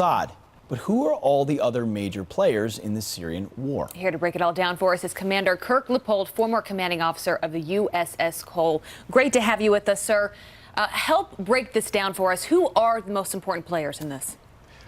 Assad. But who are all the other major players in the Syrian war? Here to break it all down for us is Commander Kirk Lippold, former commanding officer of the USS Cole. Great to have you with us, sir. Help break this down for us. Who are the most important players in this?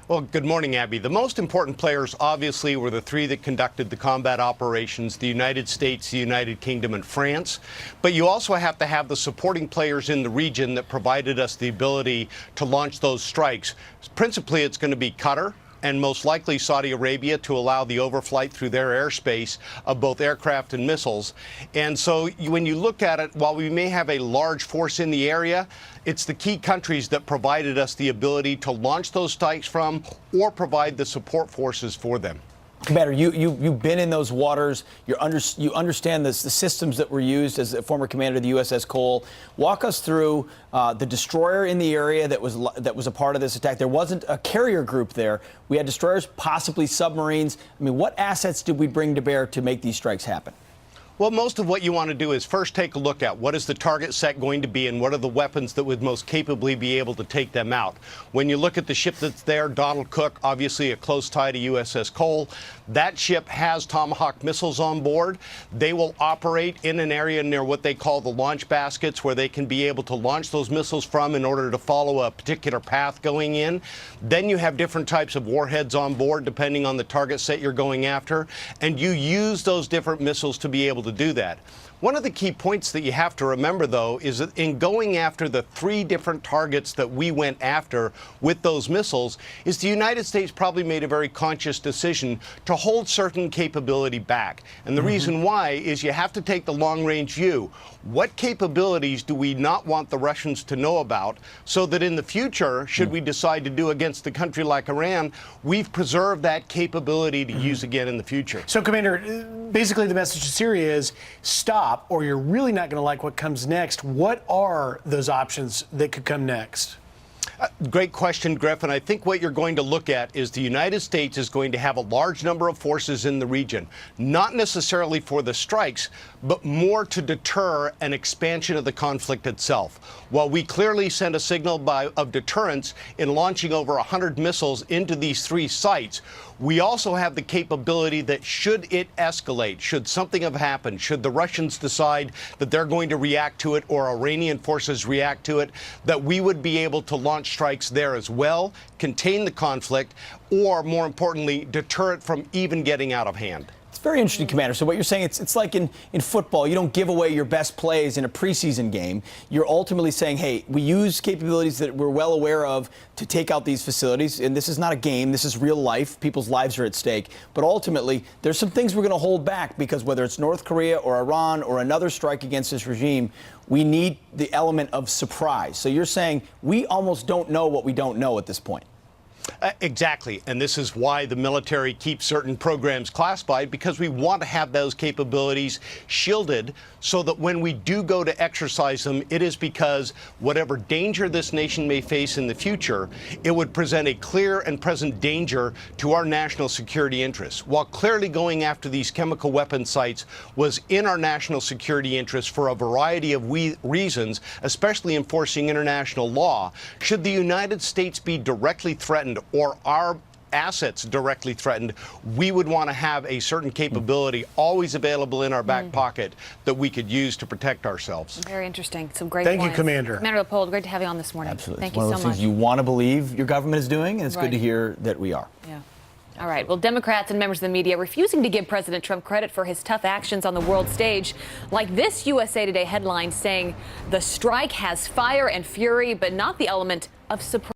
Well, good morning, Abby. The most important players, obviously, were the three that conducted the combat operations: the United States, the United Kingdom, and France. But you also have to have the supporting players in the region that provided us the ability to launch those strikes. Principally, it's going to be Qatar and most likely Saudi Arabia, to allow the overflight through their airspace of both aircraft and missiles. And so when you look at it, while we may have a large force in the area, it's the key countries that provided us the ability to launch those strikes from or provide the support forces for them. Commander, you've been in those waters. You understand the systems that were used as a former commander of the USS Cole. Walk us through the destroyer in the area that was a part of this attack. There wasn't a carrier group there. We had destroyers, possibly submarines. I mean, what assets did we bring to bear to make these strikes happen? Well, most of what you want to do is first take a look at what is the target set going to be and what are the weapons that would most capably be able to take them out. When you look at the ship that's there, Donald Cook, obviously a close tie to USS Cole, that ship has Tomahawk missiles on board. They will operate in an area near what they call the launch baskets, where they can be able to launch those missiles from in order to follow a particular path going in. Then you have different types of warheads on board depending on the target set you're going after, and you use those different missiles to be able to do that. One of the key points that you have to remember, though, is that in going after the three different targets that we went after with those missiles, is the United States probably made a very conscious decision to hold certain capability back. And the reason why is you have to take the long-range view. What capabilities do we not want the Russians to know about, so that in the future, should we decide to do against a country like Iran, we've preserved that capability to use again in the future? So, Commander, basically the message to Syria is stop, or you're really not going to like what comes next. What are those options that could come next? Great question, Griff. And I think what you're going to look at is the United States is going to have a large number of forces in the region, not necessarily for the strikes, but more to deter an expansion of the conflict itself. While we clearly sent a signal of deterrence in launching over 100 missiles into these three sites, we also have the capability that should it escalate, should something have happened, should the Russians decide that they're going to react to it or Iranian forces react to it, that we would be able to launch strikes there as well, contain the conflict, or more importantly, deter it from even getting out of hand. It's very interesting, Commander. So what you're saying, it's like in football, you don't give away your best plays in a preseason game. You're ultimately saying, hey, we use capabilities that we're well aware of to take out these facilities. And this is not a game. This is real life. People's lives are at stake. But ultimately, there's some things we're going to hold back, because whether it's North Korea or Iran or another strike against this regime, we need the element of surprise. So you're saying we almost don't know what we don't know at this point. Exactly. And this is why the military keeps certain programs classified, because we want to have those capabilities shielded so that when we do go to exercise them, it is because whatever danger this nation may face in the future, it would present a clear and present danger to our national security interests. While clearly going after these chemical weapon sites was in our national security interests for a variety of reasons, especially enforcing international law, should the United States be directly threatened or our assets directly threatened, we would want to have a certain capability always available in our back pocket that we could use to protect ourselves. Very interesting. Some great points. Thank you, Commander. Commander Lippold, great to have you on this morning. Absolutely. Thank you so much. One of those things you want to believe your government is doing, and it's good to hear that we are. Yeah. All right. Well, Democrats and members of the media refusing to give President Trump credit for his tough actions on the world stage, like this USA Today headline saying the strike has fire and fury, but not the element of surprise.